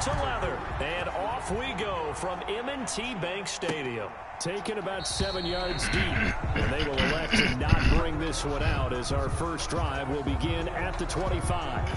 of leather. And off we go from M&T Bank Stadium. Taken about 7 yards deep. And they will elect to not bring this one out as our first drive will begin at the 25.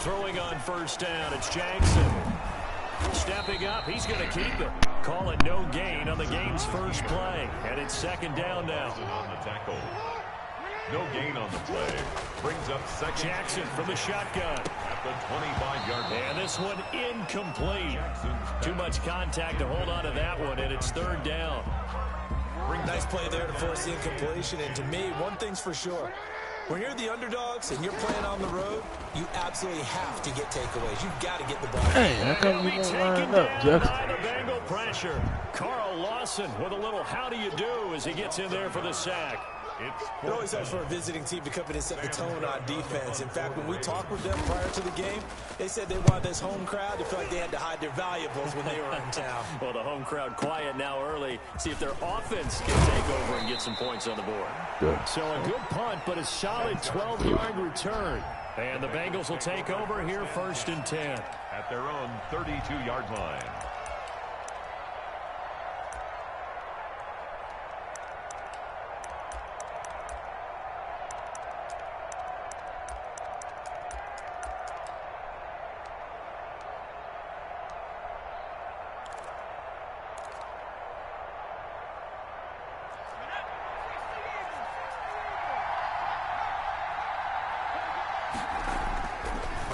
Throwing on first down, it's Jackson. Stepping up, he's going to keep it. Call it no gain on the game's first play. And it's second down now. On the tackle. No gain on the play. Brings up second. Jackson from the shotgun. At the 25-yard line. And this one incomplete. Too much contact to hold on to that one, and it's third down. Nice play there to force the incompletion. And to me, one thing's for sure. When you're the underdogs and you're playing on the road, you absolutely have to get takeaways. You've got to get the ball. Hey, how come you won't line up, Jackson? By the Bengal pressure. Carl Lawson with a little how do you do as he gets in there for the sack. It always helps for a visiting team to come in and set the tone on defense. In fact, when we talked with them prior to the game, they said they wanted this home crowd to feel like they had to hide their valuables when they were in town. Well, the home crowd quiet now early. See if their offense can take over and get some points on the board. Good. So a good punt, but a solid 12-yard return. And the Bengals will take over here first and 10. At their own 32-yard line.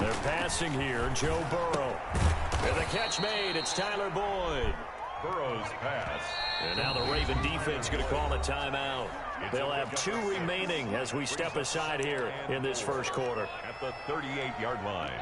They're passing here, Joe Burrow. And the catch made, it's Tyler Boyd. Burrow's pass. And now the Raven defense going to call a timeout. They'll have 2 remaining as we step aside here in this first quarter. At the 38-yard line.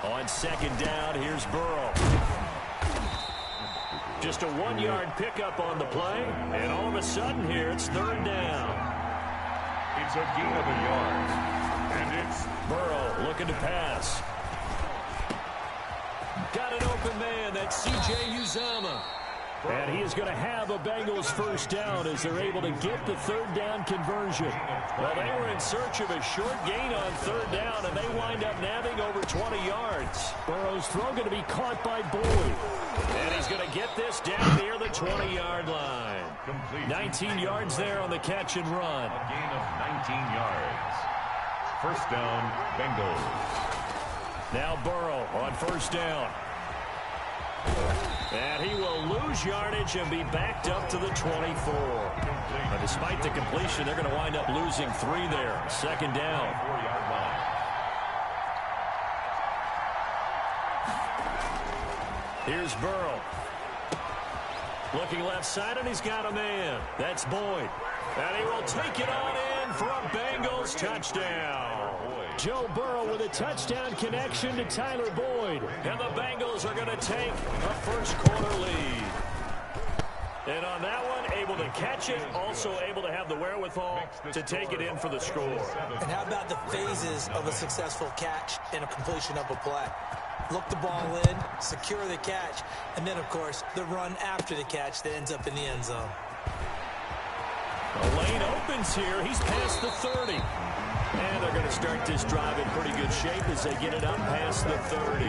On second down, here's Burrow. Just a 1-yard pickup on the play, and all of a sudden here, it's third down. It's a gain of a yard, and it's Burrow looking to pass. Got an open man, that's C.J. Uzomah. And he is going to have a Bengals first down as they're able to get the third down conversion. Well, they were in search of a short gain on third down, and they wind up nabbing over 20 yards. Burrow's throw going to be caught by Boyd. And he's going to get this down near the 20-yard line. 19 yards there on the catch and run. A gain of 19 yards. First down, Bengals. Now Burrow on first down. And he will lose yardage and be backed up to the 24. But despite the completion, they're going to wind up losing 3 there. Second down. 4-yard line. Here's Burrow. Looking left side, and he's got a man. That's Boyd. And he will take it on in for a Bengals touchdown. Joe Burrow with a touchdown connection to Tyler Boyd. And the Bengals are going to take a first quarter lead. And on that one, able to catch it, also able to have the wherewithal to take it in for the score. And how about the phases of a successful catch and a completion of a play? Look the ball in, secure the catch, and then, of course, the run after the catch that ends up in the end zone. The lane opens here. He's past the 30. And they're going to start this drive in pretty good shape as they get it up past the 30.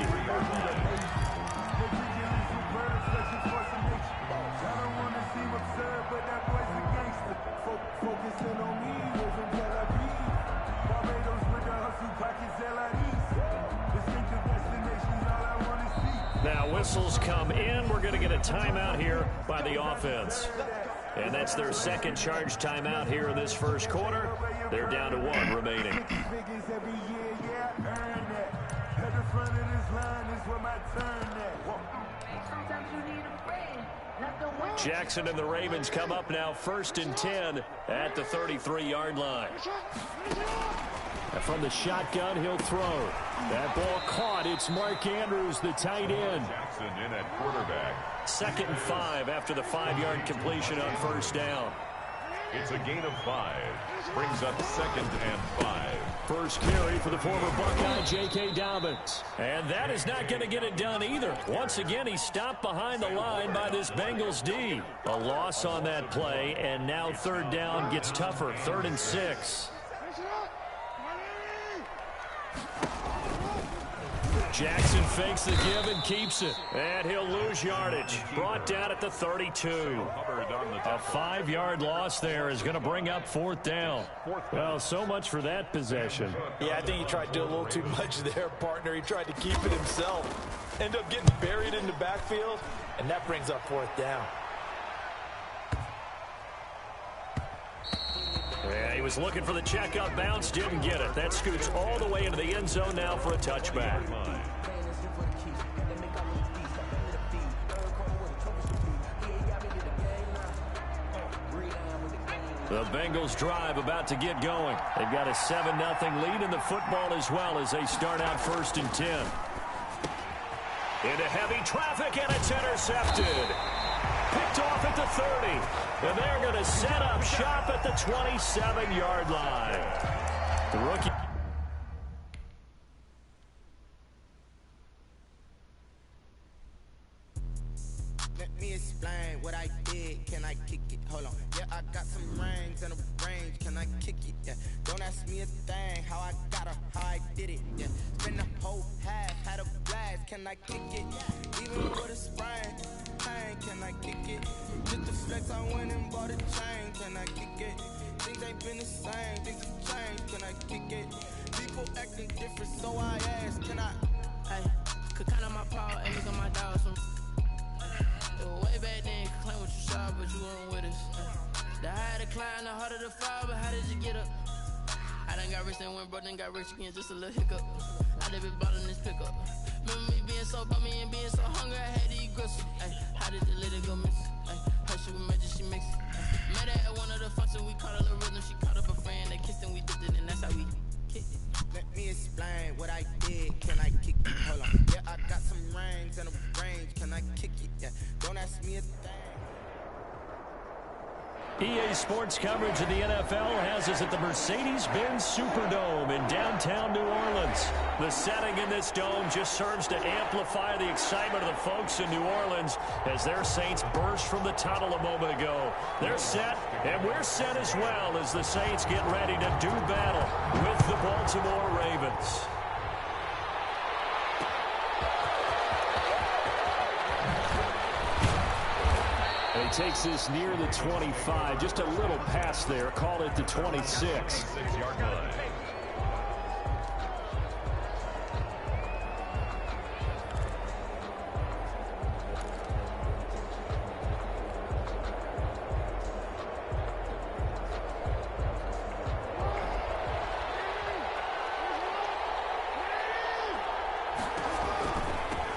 Now whistles come in. We're going to get a timeout here by the offense. And that's their second charge timeout here in this first quarter. They're down to 1 remaining. Jackson and the Ravens come up now 1st and 10 at the 33-yard line. And from the shotgun, he'll throw. That ball caught. It's Mark Andrews, the tight end. Jackson in at quarterback. 2nd and 5 after the 5-yard completion on 1st down. It's a gain of 5. Brings up 2nd and 5. First carry for the former Buckeye, J.K. Dobbins. And that is not going to get it done either. Once again, he's stopped behind the line by this Bengals D. A loss on that play, and now 3rd down gets tougher. 3rd and 6. Jackson fakes the give and keeps it. And he'll lose yardage. Brought down at the 32. A 5-yard loss there is going to bring up 4th down. Well, so much for that possession. Yeah, I think he tried to do a little too much there, partner. He tried to keep it himself. End up getting buried in the backfield, and that brings up 4th down. Yeah, he was looking for the checkup bounce, didn't get it. That scoots all the way into the end zone now for a touchback. The Bengals drive about to get going. They've got a 7-0 lead in the football as well as they start out 1st and 10. Into heavy traffic, and it's intercepted. Picked off at the 30. And they're going to set up shop at the 27-yard line. The rookie. Let me explain what I did. Can I kick it? Hold on. Yeah, I got some rings and a range. Can I kick it? Yeah. Don't ask me a thing. How I got her, how I did it. Yeah. Spend the whole half, had a blast. Can I kick it? Even with a sprain. Can I kick it? Just the flex, I went and bought a chain. Can I kick it? Things ain't been the same. Things have changed. Can I kick it? People acting different, so I asked. Can I? Hey, could count on my power and look at my dogs. Way back then, could claim what you saw, but you weren't with us. The higher the climb, the harder the fall, but how did you get up? I done got rich and went broke, then got rich again, just a little hiccup. I done been ballin' this pickup. Remember me being so bummy and being so hungry, I had to eat gristle. How did the lady go miss? Her she was magic, she mixed it. Met her at one of the functions, we caught a little rhythm. She caught up a friend, they kissed and we did it, and that's how we kicked it. Let me explain what I did. Can I kick it? Hold on. Yeah, I got some rings and a range. Can I kick it? Yeah. Don't ask me a thing. EA Sports coverage of the NFL has us at the Mercedes-Benz Superdome in downtown New Orleans. The setting in this dome just serves to amplify the excitement of the folks in New Orleans as their Saints burst from the tunnel a moment ago. They're set, and we're set as well as the Saints get ready to do battle with the Baltimore Ravens. And he takes this near the 25, just a little pass there, called it the 26. 6-yard line.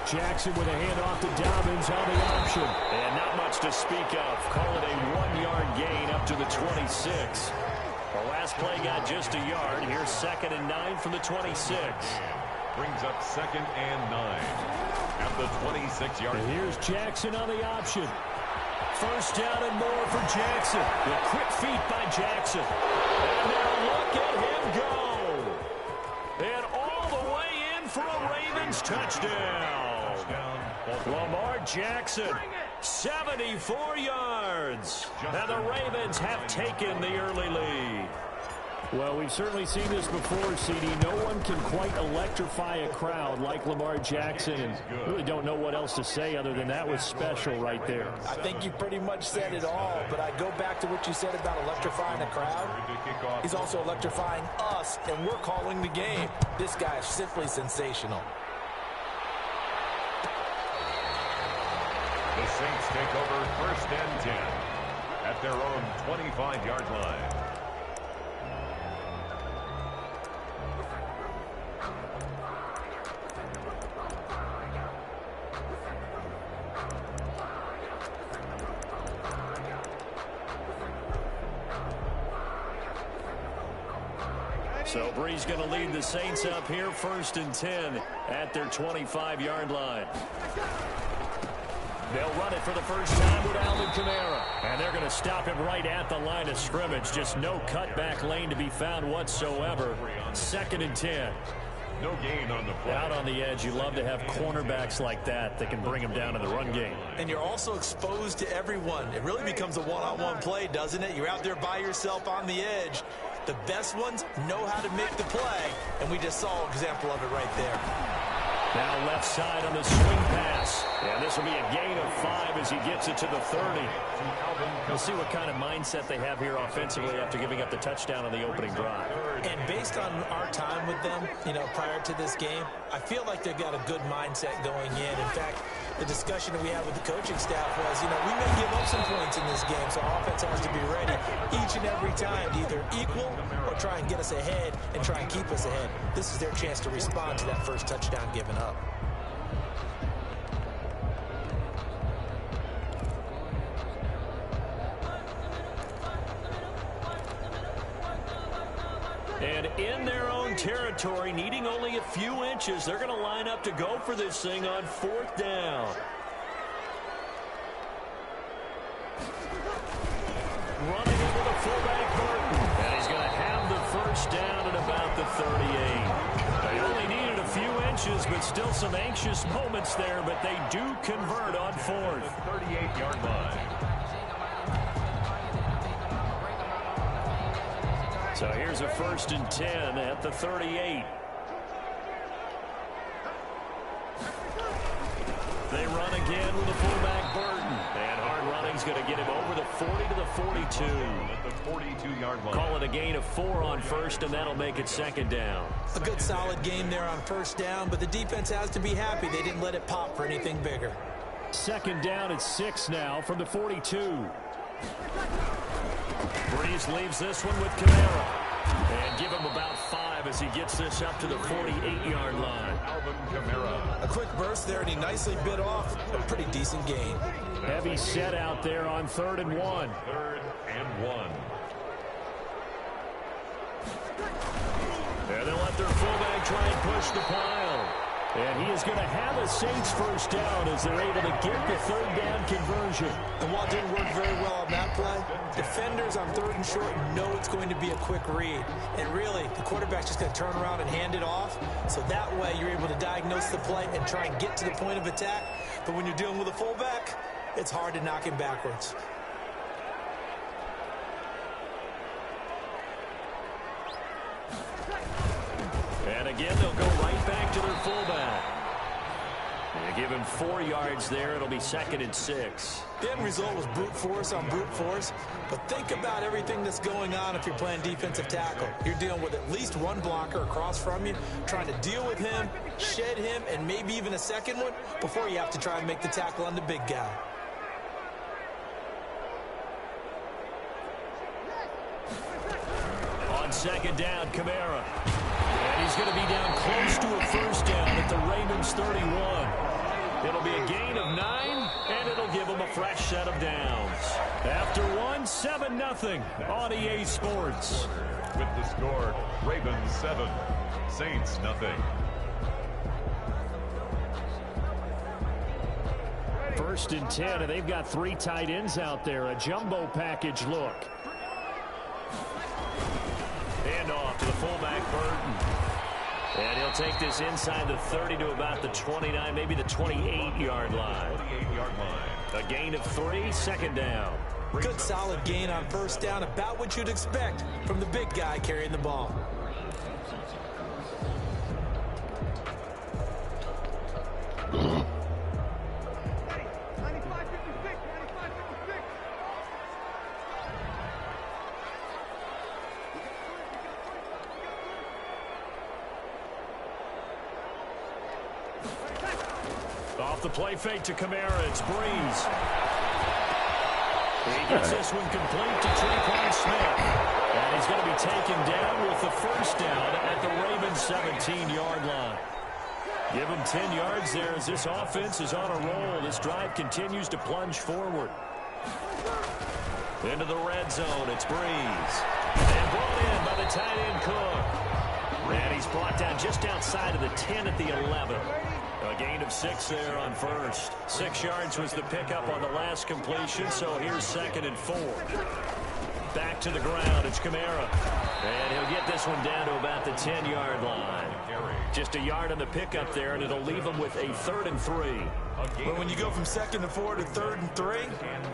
Jackson with a handoff to Dobbins on the option. And not much to speak of. Call it a 1-yard gain up to the 26. The last play got just a yard. Here's 2nd and 9 from the 26. Brings up 2nd and 9 at the 26-yard line. And here's Jackson on the option. First down and more for Jackson. With quick feet by Jackson. And now look at him go. And all the way in for a Ravens touchdown. Lamar Jackson, 74 yards. And the Ravens have taken the early lead. Well, we've certainly seen this before, CD. No one can quite electrify a crowd like Lamar Jackson, and really don't know what else to say other than that was special right there. I think you pretty much said it all, but I go back to what you said about electrifying a crowd. He's also electrifying us, and we're calling the game. This guy is simply sensational. The Saints take over 1st and 10 at their own 25-yard line. So Bree's going to lead the Saints up here, 1st and 10 at their 25-yard line. They'll run it for the first time with Alvin Kamara. And they're going to stop him right at the line of scrimmage. Just no cutback lane to be found whatsoever. 2nd and 10. No gain on the play. Out on the edge, you love to have cornerbacks like that can bring them down in the run game. And you're also exposed to everyone. It really becomes a one-on-one play, doesn't it? You're out there by yourself on the edge. The best ones know how to make the play, and we just saw an example of it right there. Now left side on the swing pass. And this will be a gain of 5 as he gets it to the 30. We'll see what kind of mindset they have here offensively after giving up the touchdown on the opening drive. And based on our time with them, prior to this game, I feel like they've got a good mindset going in. In fact, the discussion that we had with the coaching staff was, we may give up some points in this game, so our offense has to be ready each and every time to either equal or try and get us ahead and try and keep us ahead. This is their chance to respond to that first touchdown given up. And in their own territory, needing only a few inches, they're going to line up to go for this thing on 4th down. Running it with a fullback Burton. And he's going to have the first down at about the 38. They only needed a few inches, but still some anxious moments there, but they do convert on 4th. 38-yard line. So here's a 1st and 10 at the 38. They run again with the fullback Burton. And hard running's going to get him over the 40 to the 42. At the 42-yard line. Call it a gain of 4 on 1st, and that'll make it 2nd down. A good solid game there on 1st down, but the defense has to be happy they didn't let it pop for anything bigger. 2nd down at 6 now from the 42. Breeze leaves this one with Kamara. And give him about 5 as he gets this up to the 48-yard line. Alvin Kamara. A quick burst there, and he nicely bit off a pretty decent gain. Heavy set out there on 3rd and 1. 3rd and 1. And they'll let their fullback try and push the pile. And he is going to have a Saints first down as they're able to get the 3rd down conversion. And while it didn't work very well on that play, defenders on 3rd and short know it's going to be a quick read. And really, the quarterback's just going to turn around and hand it off. So that way, you're able to diagnose the play and try and get to the point of attack. But when you're dealing with a fullback, it's hard to knock him backwards. And again, they'll go right back to their fullback. They give him 4 yards there. It'll be 2nd and 6. The end result was brute force on brute force. But think about everything that's going on if you're playing defensive tackle. You're dealing with at least one blocker across from you, trying to deal with him, shed him, and maybe even a second one before you have to try and make the tackle on the big guy. On 2nd down, Kamara. And he's going to be down close to a first down at the Ravens 31. It'll be a gain of 9, and it'll give them a fresh set of downs. After 1, 7-0 on EA Sports. With the score, Ravens 7, Saints nothing. 1st and 10, and they've got 3 tight ends out there. A jumbo package look. Hand off to the fullback, Burton. And he'll take this inside the 30 to about the 29, maybe the 28-yard line. 28-yard line. A gain of 3, 2nd down. Good solid gain on 1st down, about what you'd expect from the big guy carrying the ball. Off the play fake to Kamara, it's Breeze. He gets this one complete to Tre'Quan Smith. And he's going to be taken down with the first down at the Ravens 17-yard line. Give him 10 yards there as this offense is on a roll. This drive continues to plunge forward. Into the red zone, it's Breeze. And brought in by the tight end Cook. And he's brought down just outside of the 10 at the 11. A gain of 6 there on first. 6 yards was the pickup on the last completion, so here's 2nd and 4. Back to the ground, it's Kamara. And he'll get this one down to about the 10-yard line. Just a yard on the pickup there, and it'll leave him with a 3rd and 3. But when you go from 2nd and 4 to 3rd and 3,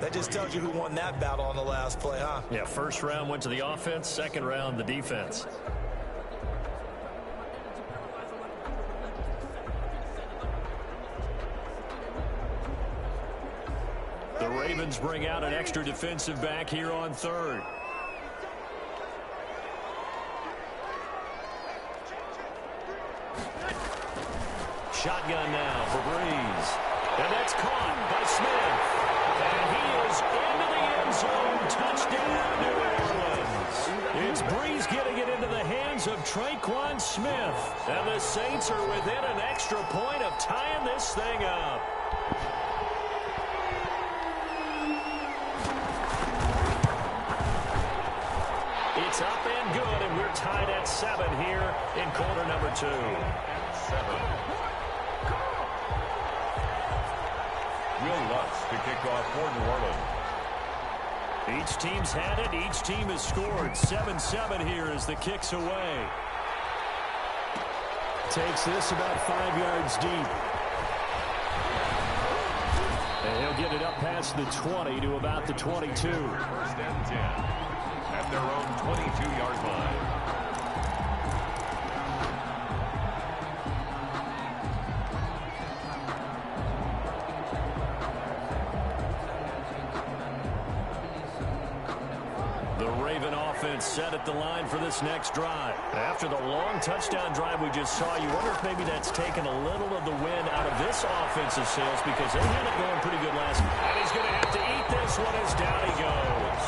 that just tells you who won that battle on the last play, huh? Yeah, first round went to the offense, second round the defense. The Ravens bring out an extra defensive back here on 3rd. Shotgun now for Breeze. And that's caught by Smith. And he is into the end zone. Touchdown, New Orleans. It's Breeze getting it into the hands of Traquan Smith. And the Saints are within an extra point of tying this thing up. It's up and good, and we're tied at 7 here in quarter number 2. 7. Will Lutz to kick off for New Orleans. Each team's had it. Each team has scored. 7-7 here as the kick's away. Takes this about 5 yards deep. And he'll get it up past the 20 to about the 22. 1st and 10 at their own 22-yard line. Set at the line for this next drive. After the long touchdown drive we just saw, you wonder if maybe that's taken a little of the wind out of this offensive sails because they had it going pretty good last night. And he's going to have to eat this one as down he goes.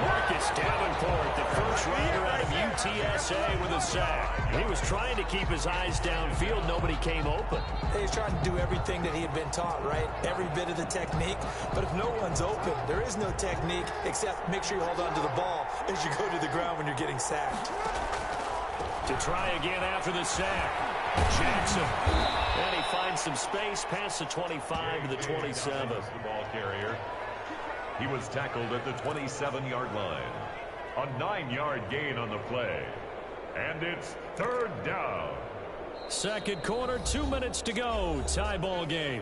Marcus Davenport, the first rounder out of UTSA with a sack. He was trying to keep his eyes downfield. Nobody came open. He's trying to do everything that he had been taught, right? Every bit of the technique. But if no one's open, there is no technique except make sure you hold on to the ball as you go to the ground when you're getting sacked. To try again after the sack. Jackson. And he finds some space past the 25 to the 27. The ball carrier. He was tackled at the 27-yard line. A 9-yard gain on the play. And it's 3rd down. Second quarter, 2 minutes to go. Tie ball game.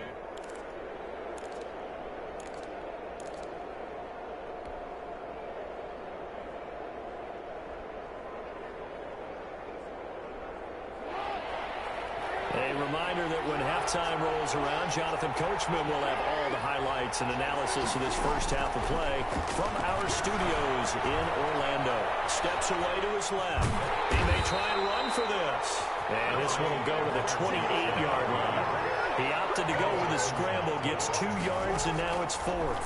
A reminder that when halftime rolls around, Jonathan Coachman will have all the highlights and analysis of this first half of play from our studios in Orlando. Steps away to his left. He may try and run for this. And this one will go to the 28-yard line. He opted to go with a scramble, gets 2 yards, and now it's 4th.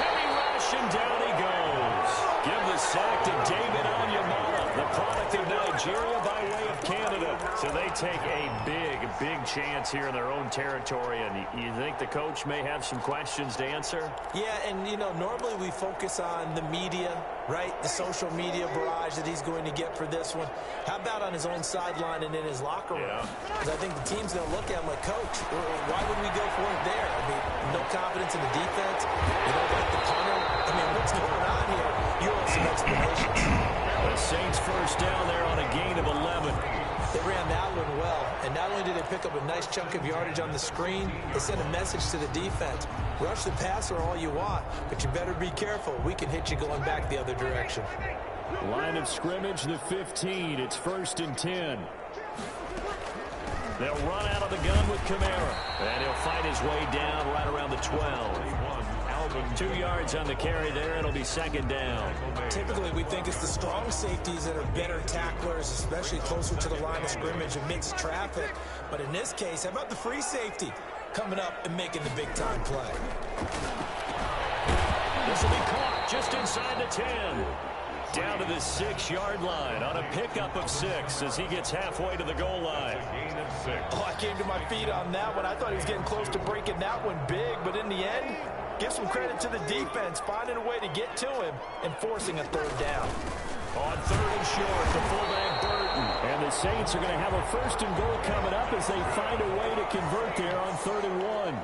Heavy rush, and down he goes. Give the sack to David Onyemata, the product of Nigeria by way of Canada. So they take a big chance here in their own territory. And you think the coach may have some questions to answer? Yeah, and, you know, normally we focus on the media, right? The social media barrage that he's going to get for this one. How about on his own sideline and in his locker room? Because I think the team's going to look at him like, Coach, why would we go for it there? I mean, no confidence in the defense. You don't like the punter. I mean, what's going on here? You want some explanations. The Saints first down there on a gain of 11. They ran that one well, and not only did they pick up a nice chunk of yardage on the screen, they sent a message to the defense. Rush the passer all you want, but you better be careful. We can hit you going back the other direction. Line of scrimmage, the 15. It's 1st and 10. They'll run out of the gun with Kamara, and he'll fight his way down right around the 12. 2 yards on the carry there. It'll be 2nd down. Typically, we think it's the strong safeties that are better tacklers, especially closer to the line of scrimmage amidst traffic. But in this case, how about the free safety coming up and making the big-time play? This will be caught just inside the 10. Down to the 6-yard line on a pickup of 6 as he gets halfway to the goal line. Oh, I came to my feet on that one. I thought he was getting close to breaking that one big, but in the end, give some credit to the defense, finding a way to get to him and forcing a 3rd down. On 3rd and short, the fullback Burton. And the Saints are going to have a 1st and goal coming up as they find a way to convert there on 3rd and 1.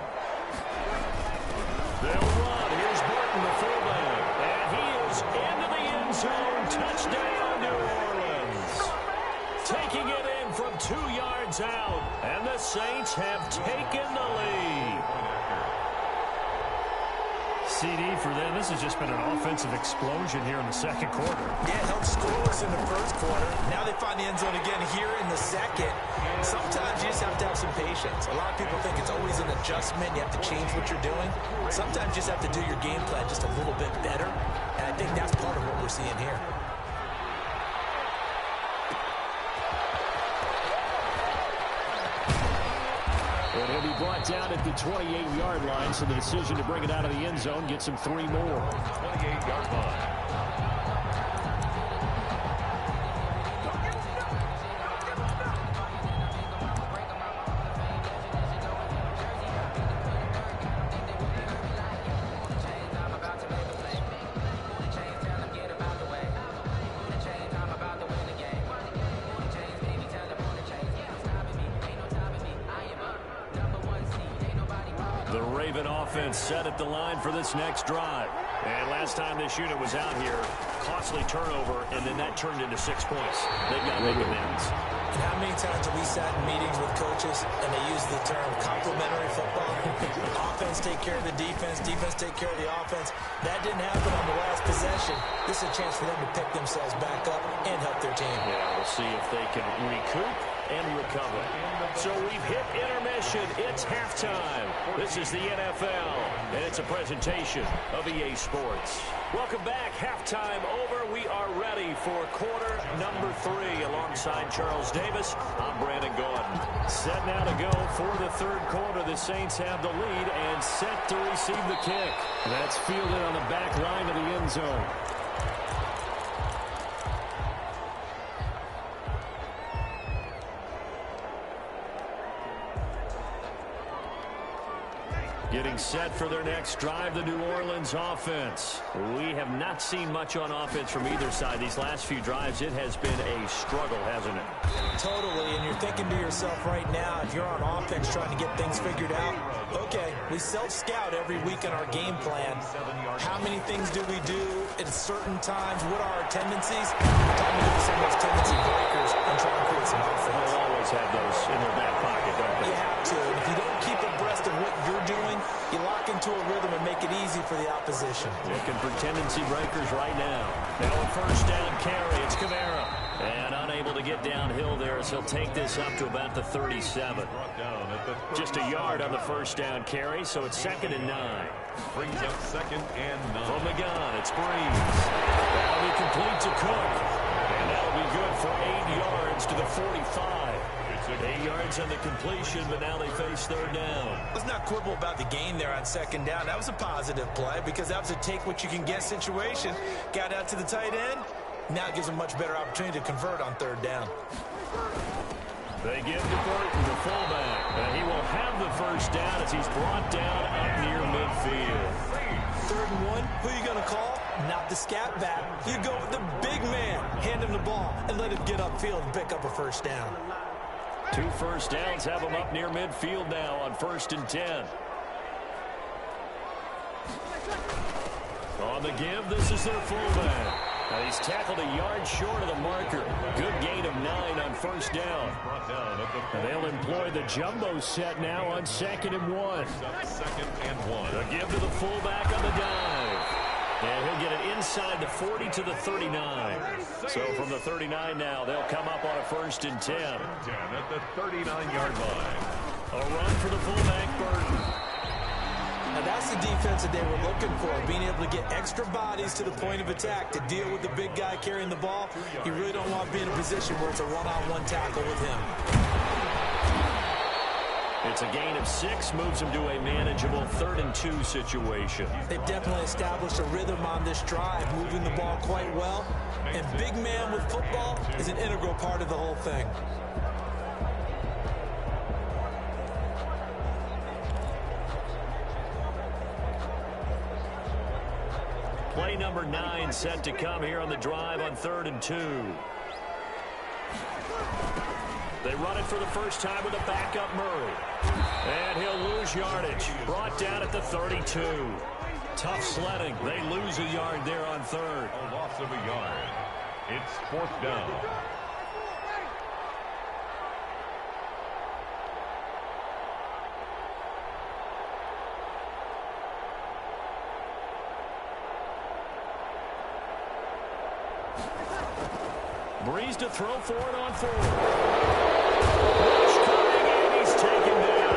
They'll run. Here's Burton, the fullback. And he is into the end zone. Touchdown, New Orleans. Taking it in from 2 yards out. And the Saints have taken the lead. CD for them. This has just been an offensive explosion here in the 2nd quarter. Yeah, held scoreless in the 1st quarter. Now they find the end zone again here in the 2nd. Sometimes you just have to have some patience. A lot of people think it's always an adjustment. You have to change what you're doing. Sometimes you just have to do your game plan just a little bit better. And I think that's part of what we're seeing here. And he'll be brought down at the 28-yard line, so the decision to bring it out of the end zone gets him 3 more. 28-yard line. The Raven offense set at the line for this next drive. And last time this unit was out here, costly turnover, and then that turned into 6 points. They've got to make amends. And how many times have we sat in meetings with coaches and they use the term complementary football? Offense take care of the defense, defense take care of the offense. That didn't happen on the last possession. This is a chance for them to pick themselves back up and help their team. Yeah, we'll see if they can recoup and recover. So we've hit intermission. It's halftime. This is the NFL, and it's a presentation of EA Sports. Welcome back. Halftime over. We are ready for quarter number 3. Alongside Charles Davis, I'm Brandon Gordon. Set now to go for the 3rd quarter. The Saints have the lead and set to receive the kick. That's fielded on the back line of the end zone. Getting set for their next drive, the New Orleans offense. We have not seen much on offense from either side. These last few drives, it has been a struggle, hasn't it? Totally, and you're thinking to yourself right now, if you're on offense trying to get things figured out, okay, we self-scout every week in our game plan. How many things do we do at certain times? What are our tendencies? Time to get some of those tendency breakers and try and create some offense. They'll always have those in their back pocket, don't they? You have to, and if you don't keep abreast of what you're doing, you lock into a rhythm and make it easy for the opposition. Looking for tendency breakers right now. Now a 1st down carry. It's Kamara. And unable to get downhill there as he'll take this up to about the 37. Just a yard on the 1st down carry, so it's 2nd and 9. Brings up 2nd and 9. From the gun, it's Breeze. That'll be complete to Cook. And that'll be good for 8 yards to the 45. 8 yards on the completion, but now they face 3rd down. Let's not quibble about the gain there on 2nd down. That was a positive play because that was a take-what-you-can-get situation. Got out to the tight end. Now it gives them much better opportunity to convert on 3rd down. They give to Burton, the fullback. And he will have the 1st down as he's brought down up near midfield. 3rd and 1, who are you going to call? Not the scat back. You go with the big man. Hand him the ball and let him get upfield and pick up a 1st down. 2 1st downs have him up near midfield now on 1st and 10. On the give, this is their fullback. Now he's tackled a yard short of the marker. Good gain of 9 on 1st down. And they'll employ the jumbo set now on 2nd and 1. 2nd and 1. The give to the fullback on the dive. And he'll get it inside the 40 to the 39. So from the 39 now, they'll come up on a 1st and 10. 10 at the 39-yard line. A run for the fullback, Burton. Now that's the defense that they were looking for, being able to get extra bodies to the point of attack to deal with the big guy carrying the ball. You really don't want to be in a position where it's a one-on-one tackle with him. It's a gain of 6, moves him to a manageable 3rd and 2 situation. They've definitely established a rhythm on this drive, moving the ball quite well. And big man with football is an integral part of the whole thing. Play number 9 set to come here on the drive on 3rd and 2. They run it for the first time with a backup Murray. And he'll lose yardage. Brought down at the 32. Tough sledding. They lose a yard there on 3rd. A loss of a yard. It's 4th down. Breeze to throw for it on 4th. Rush coming, and he's taken down.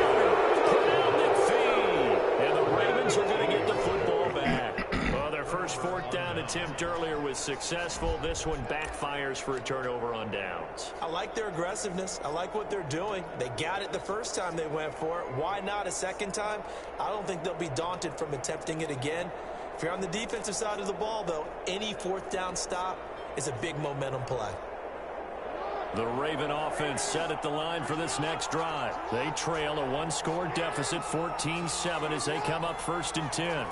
Cornell McPhee. And the Ravens are going to get the football back. Well, their first 4th down attempt earlier was successful. This one backfires for a turnover on downs. I like their aggressiveness. I like what they're doing. They got it the first time they went for it. Why not a second time? I don't think they'll be daunted from attempting it again. If you're on the defensive side of the ball, though, any 4th down stop is a big momentum play. The Raven offense set at the line for this next drive. They trail a 1-score deficit, 14-7, as they come up 1st and 10.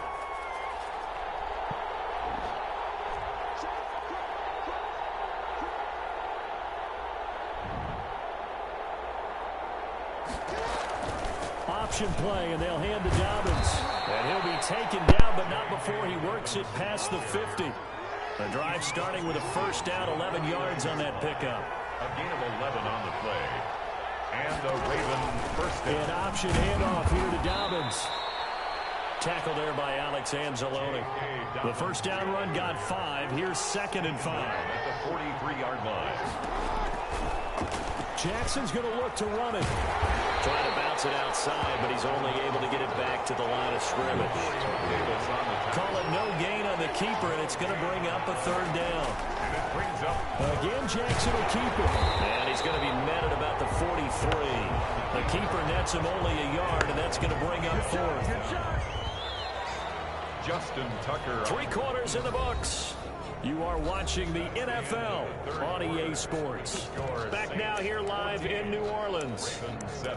Option play, and they'll hand to Dobbins. And he'll be taken down, but not before he works it past the 50. The drive starting with a first down, 11 yards on that pickup. A gain of 11 on the play. And the Raven first down. An option handoff here to Dobbins. Tackle there by Alex Anzalone. The first down run got 5. Here's 2nd and 5. At the 43-yard line. Jackson's going to look to run it. Trying to bounce it outside, but he's only able to get it back to the line of scrimmage. Call it no gain on the keeper, and it's going to bring up a 3rd down. And it brings up. Again, Jackson will keep it. And he's going to be met at about the 43. The keeper nets him only a yard, and that's going to bring up 4th. Justin Tucker. 3 quarters in the books. You are watching the NFL on EA Sports. Back now here live in New Orleans.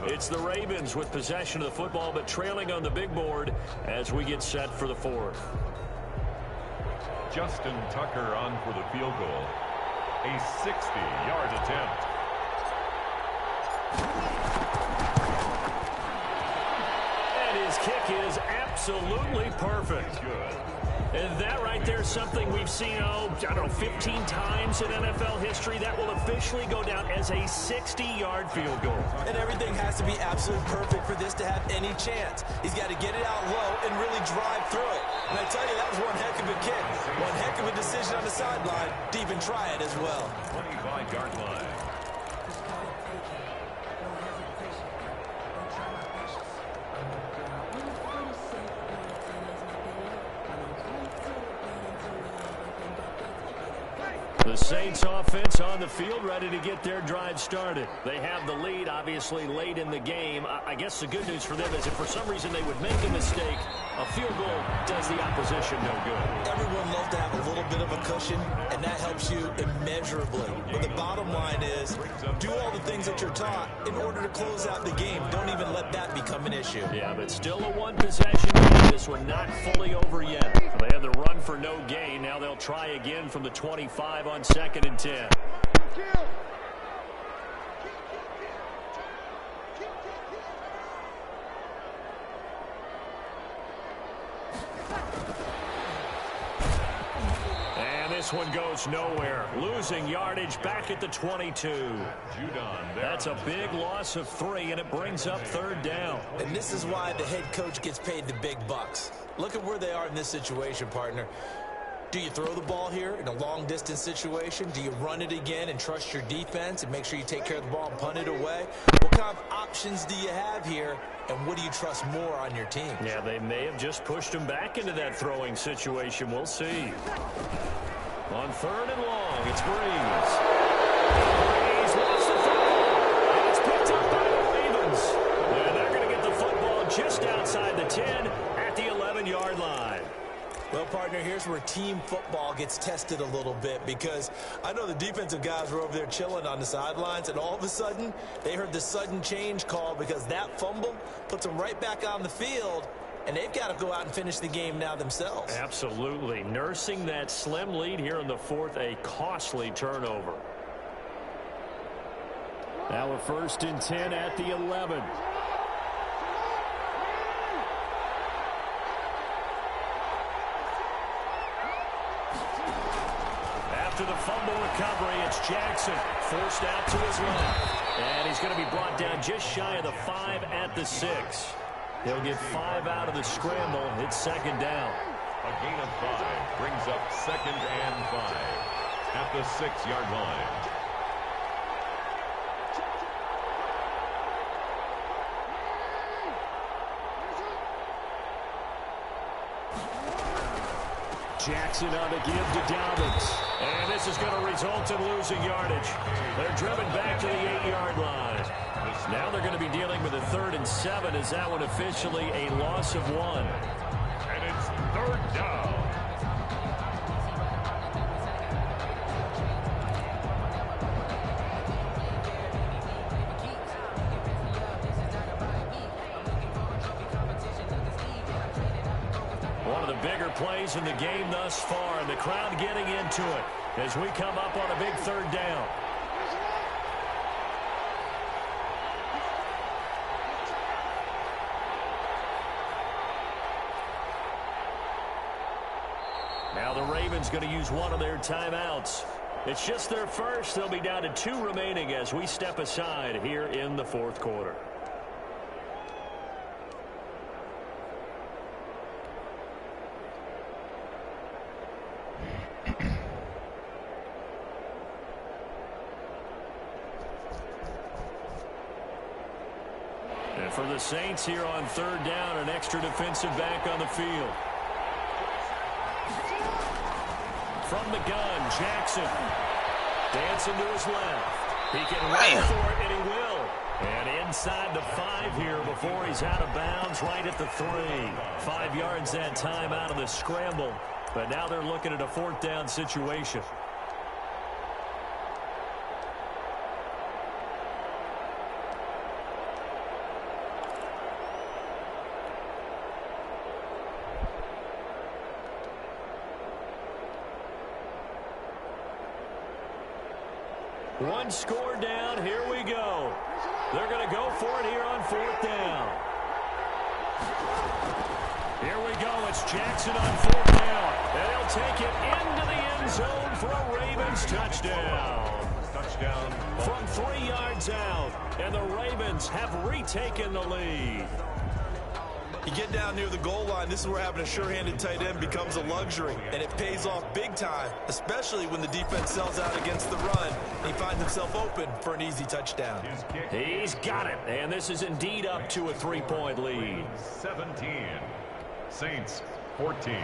It's the Ravens with possession of the football, but trailing on the big board as we get set for the 4th. Justin Tucker on for the field goal. A 60-yard attempt. And his kick is absolutely perfect. Good. And that right there is something we've seen, I don't know, 15 times in NFL history. That will officially go down as a 60-yard field goal. And everything has to be absolutely perfect for this to have any chance. He's got to get it out low and really drive through it. And I tell you, that was one heck of a kick. One heck of a decision on the sideline to even try it as well. 25-yard line. The Saints offense on the field, ready to get their drive started. They have the lead, obviously, late in the game. I guess the good news for them is if for some reason they would make a mistake, a field goal does the opposition no good. Everyone loves to have a little bit of a cushion, and that helps you immeasurably. But the bottom line is, do all the things that you're taught in order to close out the game. Don't even let that become an issue. Yeah, but still a one-possession game. This one not fully over yet. They had the run for no gain. Now they'll try again from the 25 on 2nd and 10. And this one goes nowhere. Losing yardage back at the 22. That's a big loss of 3, and it brings up 3rd down. And this is why the head coach gets paid the big bucks. Look at where they are in this situation, partner. Do you throw the ball here in a long-distance situation? Do you run it again and trust your defense and make sure you take care of the ball and punt it away? What kind of options do you have here, and what do you trust more on your team? Yeah, they may have just pushed him back into that throwing situation. We'll see. On 3rd and long, it's Breeze. Breeze wants the football, and it's picked up by the Ravens. And they're going to get the football just outside the 10 at the 11-yard line. Well, partner, here's where team football gets tested a little bit, because I know the defensive guys were over there chilling on the sidelines, and all of a sudden, they heard the sudden change call because that fumble puts them right back on the field, and they've got to go out and finish the game now themselves. Absolutely. Nursing that slim lead here in the fourth, a costly turnover. Now we're 1st and 10 at the 11. After the fumble recovery, it's Jackson forced out to his left. And he's going to be brought down just shy of the 5 at the 6. He'll get 5 out of the scramble. It's 2nd down. A gain of 5 brings up 2nd and 5 at the 6-yard line. Jackson on the give to Dobbins. And this is going to result in losing yardage. They're driven back to the 8-yard line. Now they're going to be dealing with a 3rd and 7. Is that one officially a loss of 1? And it's 3rd down. One of the bigger plays in the game thus far, and the crowd getting into it as we come up on a big 3rd down. Now the Ravens going to use one of their timeouts. It's just their first. They'll be down to 2 remaining as we step aside here in the 4th quarter. And for the Saints here on 3rd down, an extra defensive back on the field. From the gun, Jackson dancing to his left. He can run for it, and he will. And inside the 5 here before he's out of bounds, right at the 3. 5 yards that time out of the scramble. But now they're looking at a 4th down situation. One score down. Here we go. They're going to go for it here on 4th down. Here we go. It's Jackson on 4th down. And they'll take it into the end zone for a Ravens touchdown. Touchdown. From 3 yards out. And the Ravens have retaken the lead. You get down near the goal line, this is where having a sure-handed tight end becomes a luxury, and it pays off big time, especially when the defense sells out against the run, and he finds himself open for an easy touchdown. He's got it, and this is indeed up to a 3-point lead. 17. Saints 14.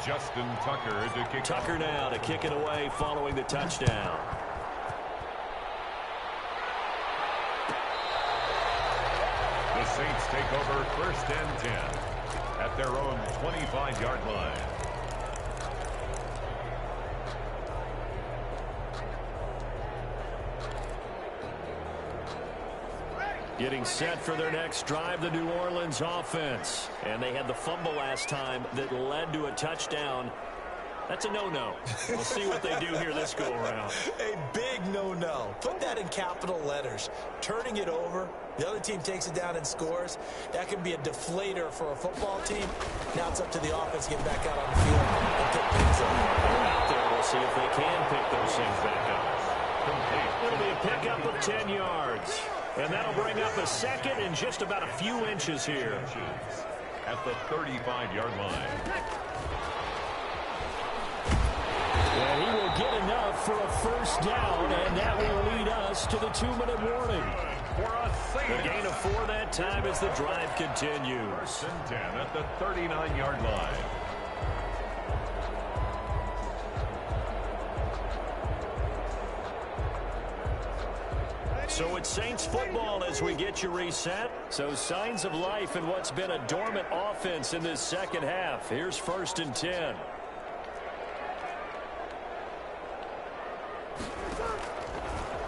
Justin Tucker to kick. Tucker now to kick it away following the touchdown. The Saints take over 1st and 10 at their own 25-yard line. Getting set for their next drive, the New Orleans offense. And they had the fumble last time that led to a touchdown. That's a no-no. We'll see what they do here this go-around. A big no-no. Put that in capital letters. Turning it over, the other team takes it down and scores. That can be a deflator for a football team. Now it's up to the offense to get back out on the field and pick things up. They're out there. We'll see if they can pick those things back up. It'll be a pickup of 10 yards. And that'll bring up a 2nd and just about a few inches here. At the 35-yard line. And he will get enough for a 1st down, and that will lead us to the 2-minute warning. The gain of 4 that time as the drive continues. 1st and 10 at the 39-yard line. So it's Saints football as we get you reset. So signs of life in what's been a dormant offense in this 2nd half. Here's 1st and 10.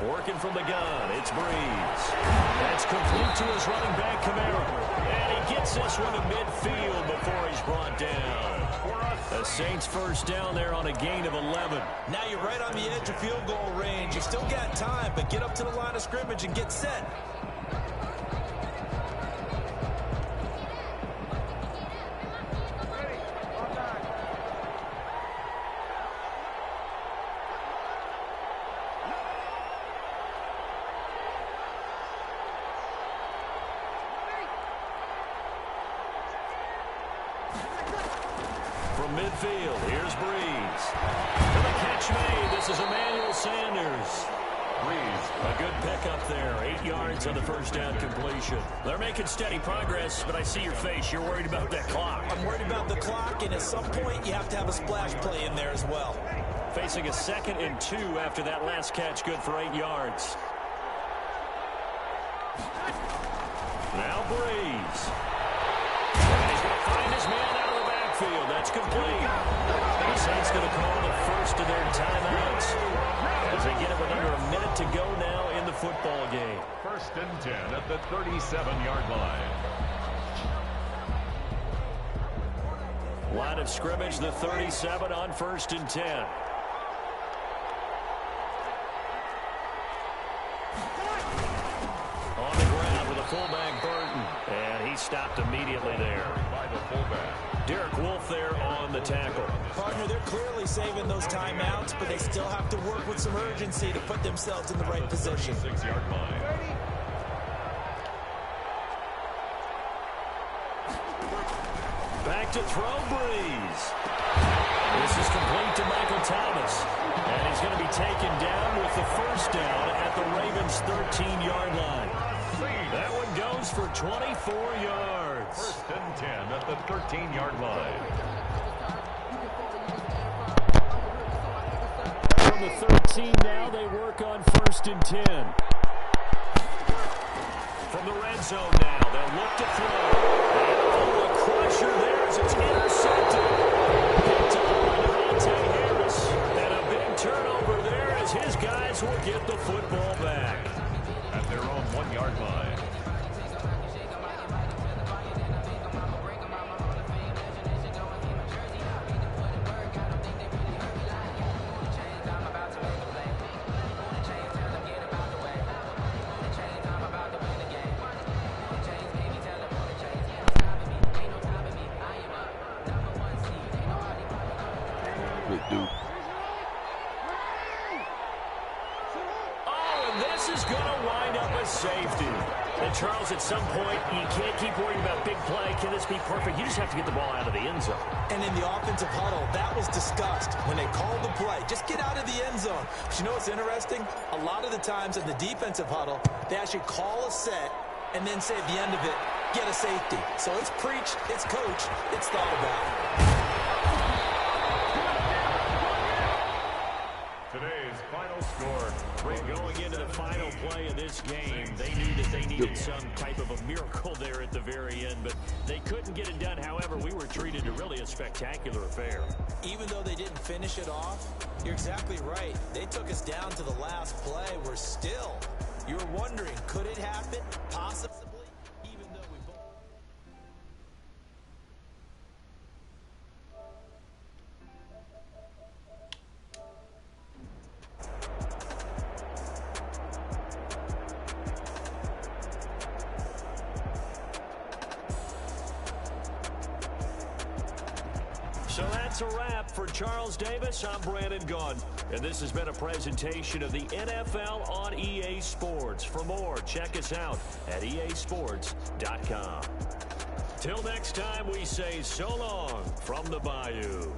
Working from the gun, it's Breeze. That's complete to his running back, Kamara. this one to midfield before he's brought down. The Saints first down there on a gain of 11. Now you're right on the edge of field goal range. You still got time, but get up to the line of scrimmage and get set. From midfield, here's Breeze. For the catch made, this is Emmanuel Sanders. Breeze, a good pickup there. 8 yards on the first down completion. They're making steady progress, but I see your face. You're worried about that clock. I'm worried about the clock, and at some point, you have to have a splash play in there as well. Facing a 2nd and 2 after that last catch, good for 8 yards. Now Breeze. And he's going to find his man out of the backfield. That's complete. The Saints going to call the first of their timeouts as they get it with under a minute to go now in the football game. 1st and 10 at the 37-yard line. Line of scrimmage, the 37 on 1st and 10. On the ground with a fullback, Burton. And he stopped immediately there. By the fullback. Derek Wolfe there on the tackle. Partner, they're clearly saving those timeouts, but they still have to work with some urgency to put themselves in the right position. 36-yard line. Back to throw, Breeze. This is complete to Michael Thomas. And he's going to be taken down with the first down at the Ravens' 13-yard line. That one goes for 24 yards. 1st and 10 at the 13-yard line. From the 13 now, they work on 1st and 10. From the red zone now, they'll look to throw. Oh, a crusher there as it's intercepted. Picked up by Devontae Harris. And a big turnover there as his guys will get the football back. At their own 1-yard line. Good dude. Oh, and this is going to wind up a safety. And Charles, at some point, you can't keep worrying about big play. Can this be perfect? You just have to get the ball out of the end zone. And in the offensive huddle, that was discussed when they called the play. Just get out of the end zone. But you know what's interesting? A lot of the times in the defensive huddle, they actually call a set and then say at the end of it, get a safety. So it's preached, it's coached, it's thought about. Today's final score. Going into the final play of this game, they knew that they needed some type of a miracle there at the very end, but they couldn't get it done. However, we were treated to really a spectacular affair. Even though they didn't finish it off, you're exactly right. They took us down to the last play. We're still, you're wondering, could it happen? Possibly. Even though we both... So that's a wrap for Charles Davis. I'm Brandon Gunn, and this has been a presentation of the NFL on EA Sports. For more, check us out at easports.com. Till next time, we say so long from the Bayou.